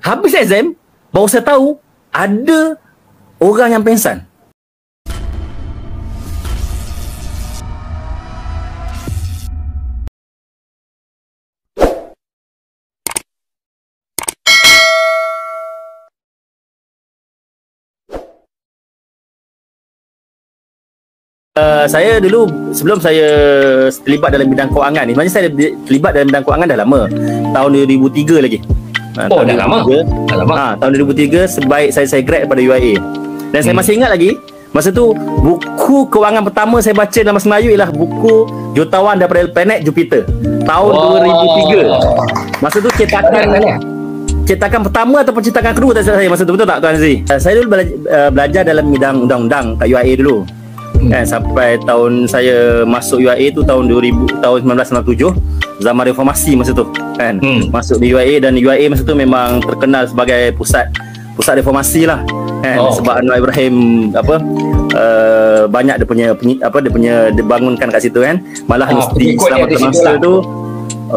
Habis exam, baru saya tahu ada orang yang pengsan. Saya dulu sebelum saya terlibat dalam bidang kewangan ni, sebenarnya saya terlibat dalam bidang kewangan dah lama. Tahun 2003 lagi. Oh, dah lama. Dah lama. Tahun 2003 sebaik saya grad daripada UIA. Dan saya masih ingat lagi, masa tu buku kewangan pertama saya baca dalam bahasa Melayu ialah buku Jutawan daripada Planet Jupiter. Tahun 2003. Masa tu cetakan pertama ataupun cetakan kedua tak salah saya masa tu, betul tak Tuan Aziz? Saya dulu belajar dalam bidang undang-undang kat UIA dulu. Kan, sampai tahun saya masuk UIA tu tahun 1997, zaman reformasi masa tu kan. Masuk di UIA, dan UIA masa tu memang terkenal sebagai pusat reformasi lah kan. Sebab Anwar Ibrahim banyak dia bangunkan kat situ kan. Malah Universiti Islam masa tu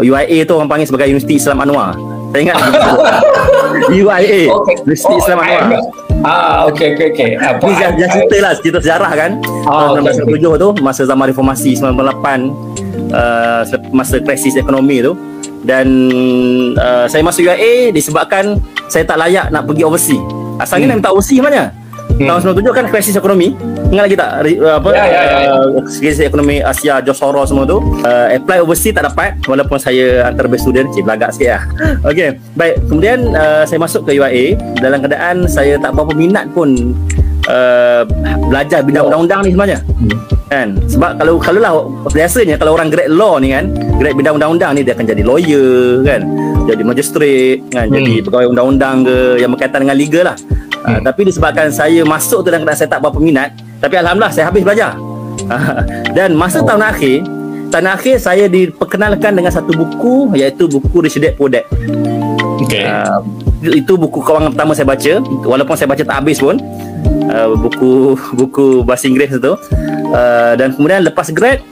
UIA tu orang panggil sebagai Universiti Islam Anwar. Saya ingat UIA, Universiti Islam Anwar. Okey. Ini jangan cerita lah, cerita sejarah kan. Tahun 1997 tu, masa zaman reformasi 98, masa krisis ekonomi tu. Dan saya masuk UIA disebabkan saya tak layak nak pergi overseas. Asalnya nak minta overseas sebenarnya. Tahun 97 kan krisis ekonomi. Ingat lagi tak krisis ekonomi Asia, Josoro semua tu. Apply overseas tak dapat, walaupun saya antara best student. Belagak sikit lah. Okey, baik. Kemudian saya masuk ke UIA dalam keadaan saya tak berapa minat pun belajar bidang undang-undang ni sebenarnya. Kan? Sebab kalau lah biasanya kalau orang grad law ni kan, grad bidang undang-undang ni dia akan jadi lawyer kan, jadi magistrate kan, jadi pegawai undang-undang ke yang berkaitan dengan legal lah. Tapi disebabkan saya masuk tu dalam keadaan saya tak berapa minat, tapi alhamdulillah saya habis belajar. Dan masa tahun akhir saya diperkenalkan dengan satu buku, iaitu buku Rich Dad Poor Dad. Itu buku kewangan pertama saya baca, walaupun saya baca tak habis pun. Buku bahasa Inggeris tu. Dan kemudian lepas grad,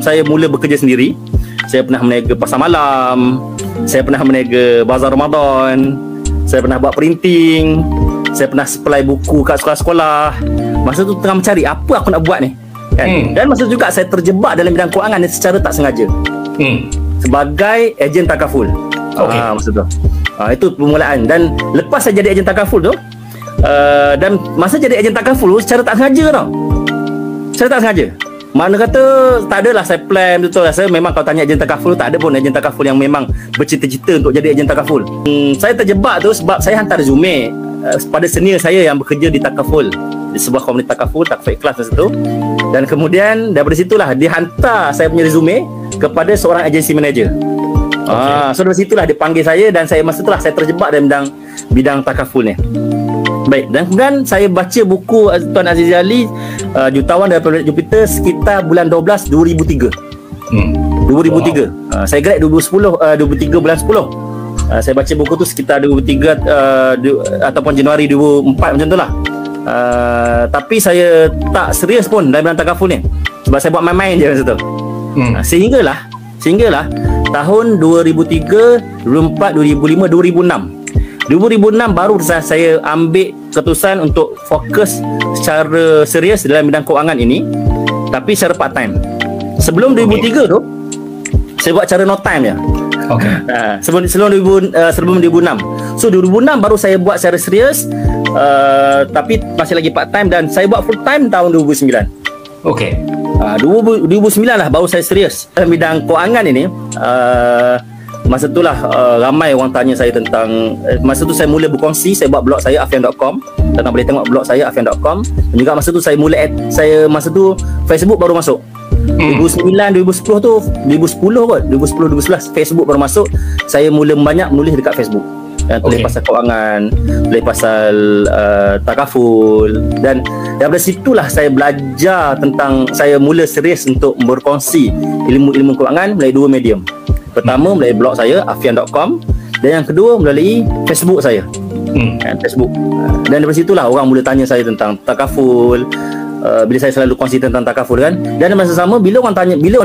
saya mula bekerja sendiri. Saya pernah meniaga pasar malam, saya pernah meniaga bazar Ramadan, saya pernah buat printing, saya pernah supply buku kat sekolah-sekolah. Masa tu tengah mencari apa aku nak buat ni kan? Dan masa tu juga saya terjebak dalam bidang kewangan ni secara tak sengaja, sebagai ejen takaful. Masa tu itu permulaan. Dan lepas saya jadi ejen takaful tu, dan masa jadi ejen takaful tu secara tak sengaja tau. Secara tak sengaja. Mana kata tak adalah saya plan betul lah. Saya memang kalau tanya ejen takaful, tak ada pun ejen takaful yang memang bercita-cita untuk jadi ejen takaful. Saya terjebak tu sebab saya hantar resume pada senior saya yang bekerja di takaful, di sebuah komuniti takaful ikhlas masa tu. Dan kemudian daripada situlah dia hantar saya punya resume kepada seorang agensi manager. So dari situlah dia panggil saya, dan saya masa itulah saya terjebak dalam bidang takaful ni. Baik, dan kemudian saya baca buku Tuan Aziz Ali, Jutawan daripada Jupiter, sekitar bulan 12 2003. 2003. Saya grad 2003 bulan 10. Saya baca buku tu sekitar 2003 ataupun Januari 2004 macam tu lah. Tapi saya tak serius pun dalam bidang takaful ni, sebab saya buat main-main je masa tu. Sehinggalah tahun 2003, 2004, 2005, 2006 baru saya ambil keputusan untuk fokus secara serius dalam bidang kewangan ini, tapi secara part time. Sebelum 2003 tu saya buat cara no time je. Sebelum 2006. So 2006 baru saya buat secara serius, tapi masih lagi part time, dan saya buat full time tahun 2009. 2009 lah baru saya serius dalam bidang kewangan ini. Masa itulah ramai orang tanya saya tentang, masa tu saya mula berkongsi, saya buat blog saya afian.com. Tuan boleh tengok blog saya afian.com. Dan juga masa tu masa tu Facebook baru masuk. 2009, 2010 tu 2011 Facebook baru masuk. Saya mula banyak menulis dekat Facebook. Tulis pasal kewangan, tulis pasal takaful, dan daripada situlah saya belajar tentang, saya mula serius untuk berkongsi ilmu-ilmu kewangan melalui dua medium. Pertama melalui blog saya afian.com, dan yang kedua melalui Facebook saya. Facebook. Dan daripada situlah orang mula tanya saya tentang takaful. Bila saya selalu kongsi tentang takaful kan. Dan masa sama bila orang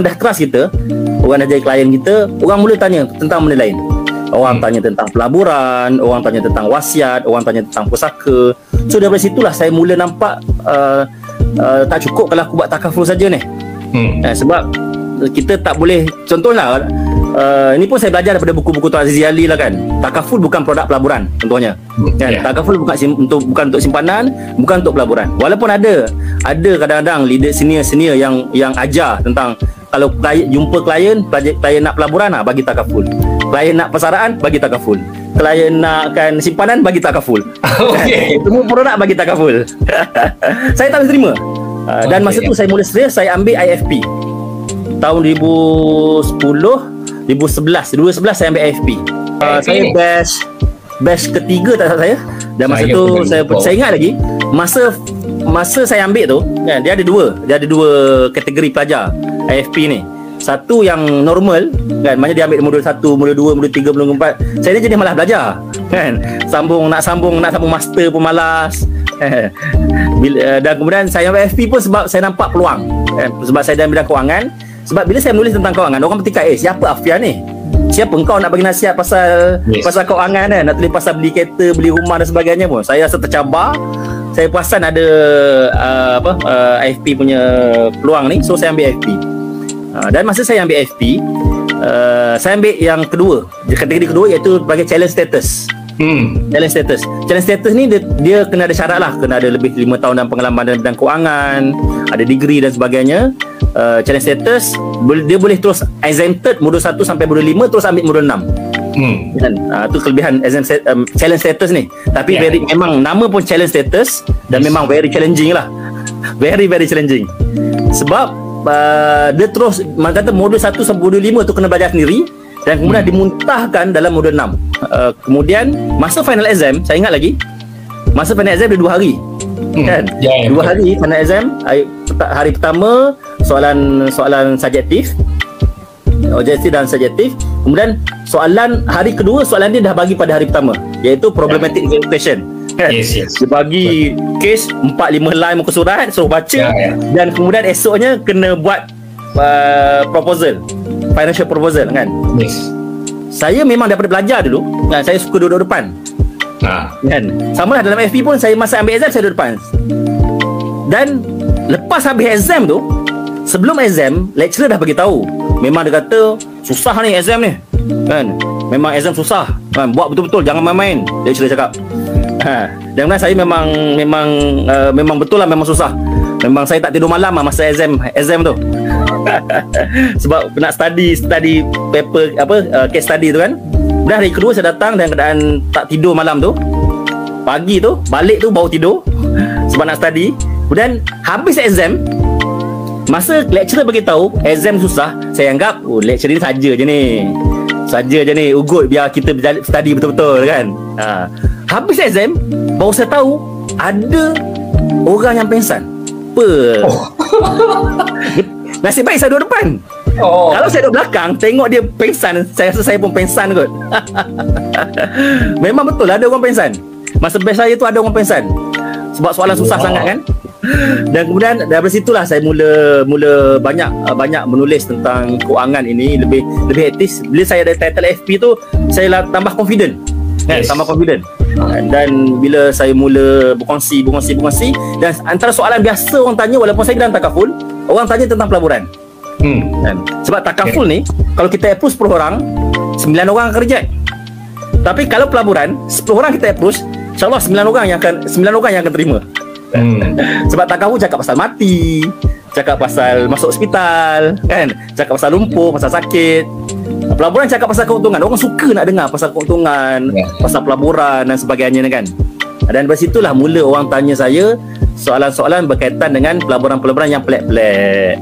dah trust kita, orang dah jadi klien kita, orang mula tanya tentang benda lain. Orang tanya tentang pelaburan, orang tanya tentang wasiat, orang tanya tentang pusaka. So daripada situlah saya mula nampak tak cukup kalau aku buat takaful saja ni. Sebab kita tak boleh, contohlah ini pun saya belajar daripada buku-buku Tuan Azizi Ali lah kan. Takaful bukan produk pelaburan contohnya. Kan? Takaful bukan untuk simpanan, bukan untuk pelaburan. Walaupun ada kadang-kadang leader senior yang ajar tentang kalau jumpa klien nak pelaburan, bagi takaful. Klien nak persaraan, bagi takaful. Klien nakkan simpanan, bagi takaful. Okey. Semua produk bagi takaful. Saya tak boleh terima. Dan masa tu saya mula serius, saya ambil IFP. Tahun 2011 saya ambil IFP. Saya batch ketiga tak salah saya. Dan masa tu saya ingat lagi masa saya ambil tu kan, dia ada dua kategori pelajar IFP ni. Satu yang normal kan, maknanya dia ambil modul 1, modul 2, modul 3, modul 4. Saya ni jenis malas belajar kan. Nak sambung master pun malas. Dan kemudian saya ambil IFP pun sebab saya nampak peluang kan? Sebab saya dalam bidang kewangan. Sebab bila saya menulis tentang kewangan, orang bertikai, siapa Afian ni? Siapa engkau nak bagi nasihat pasal kewangan kan? Nak tulis pasal beli kereta, beli rumah dan sebagainya pun. Saya rasa tercabar. Saya perasan ada IFP punya peluang ni. So saya ambil IFP. Dan masa saya ambil IFP, saya ambil yang kedua, kategori kedua, iaitu sebagai challenge status. Challenge status ni dia kena ada syarat lah. Kena ada lebih 5 tahun dalam pengalaman dalam bidang kewangan, ada degree dan sebagainya. Challenge status dia boleh terus exempted modul 1 sampai modul 5, terus ambil modul 6. Kan? Itu kelebihan challenge status ni. Tapi memang nama pun challenge status. Dan memang very challenging lah. Very challenging. Sebab dia terus kata modul 1 sampai modul 5 tu kena belajar sendiri. Dan kemudian dimuntahkan dalam modul 6. Kemudian masa final exam, saya ingat lagi, masa final exam dia 2 hari kan? 2 hari final exam. Hari pertama soalan subjektif, objektif dan subjektif. Kemudian hari kedua soalan dia dah bagi pada hari pertama, iaitu problematic question kan? Dia bagi case 4-5 line muka surat, suruh baca. Dan kemudian esoknya kena buat proposal, financial proposal kan. Saya memang daripada belajar dulu kan, saya suka duduk depan kan. Sama lah dalam FP pun, saya masa ambil exam saya duduk depan. Dan lepas habis exam tu, sebelum exam, lecturer dah bagi tahu. Memang dia kata susah ni exam ni kan. Memang exam susah kan, buat betul-betul, jangan main-main, lecturer cakap. Dan saya memang betul lah, memang susah. Memang saya tak tidur malam lah masa exam tu. Sebab nak study paper case study tu kan. Dan hari kedua saya datang dengan keadaan tak tidur malam tu. Pagi tu balik tu baru tidur sebab nak study. Kemudian habis exam, masa lecturer bagi tahu exam susah, saya anggap lecturer ni saja je ni ugut biar kita study betul-betul kan. Habis exam baru saya tahu ada orang yang pengsan. Nasib baik saya duduk depan. Kalau saya duduk belakang, tengok dia pengsan, saya rasa saya pun pengsan kot. Memang betul ada orang pengsan. Masa batch saya tu ada orang pengsan. Sebab soalan susah sangat kan. Dan kemudian daripada situlah saya mula banyak menulis tentang kewangan ini, lebih etis. Bila saya ada title FP tu, saya tambah confident. Tambah confident. Dan bila saya mula berkongsi, dan antara soalan biasa orang tanya, walaupun saya dalam takaful, orang tanya tentang pelaburan. Sebab takaful ni, kalau kita approach 10 orang, 9 orang akan reject. Tapi kalau pelaburan, 10 orang kita approach, InsyaAllah 9 orang yang akan terima. Sebab takaful cakap pasal mati, cakap pasal masuk hospital kan, cakap pasal lumpuh, pasal sakit. Pelaburan cakap pasal keuntungan. Orang suka nak dengar pasal keuntungan, pasal pelaburan dan sebagainya kan. Dan dari situlah mula orang tanya saya soalan-soalan berkaitan dengan pelaburan-pelaburan yang pelik-pelik.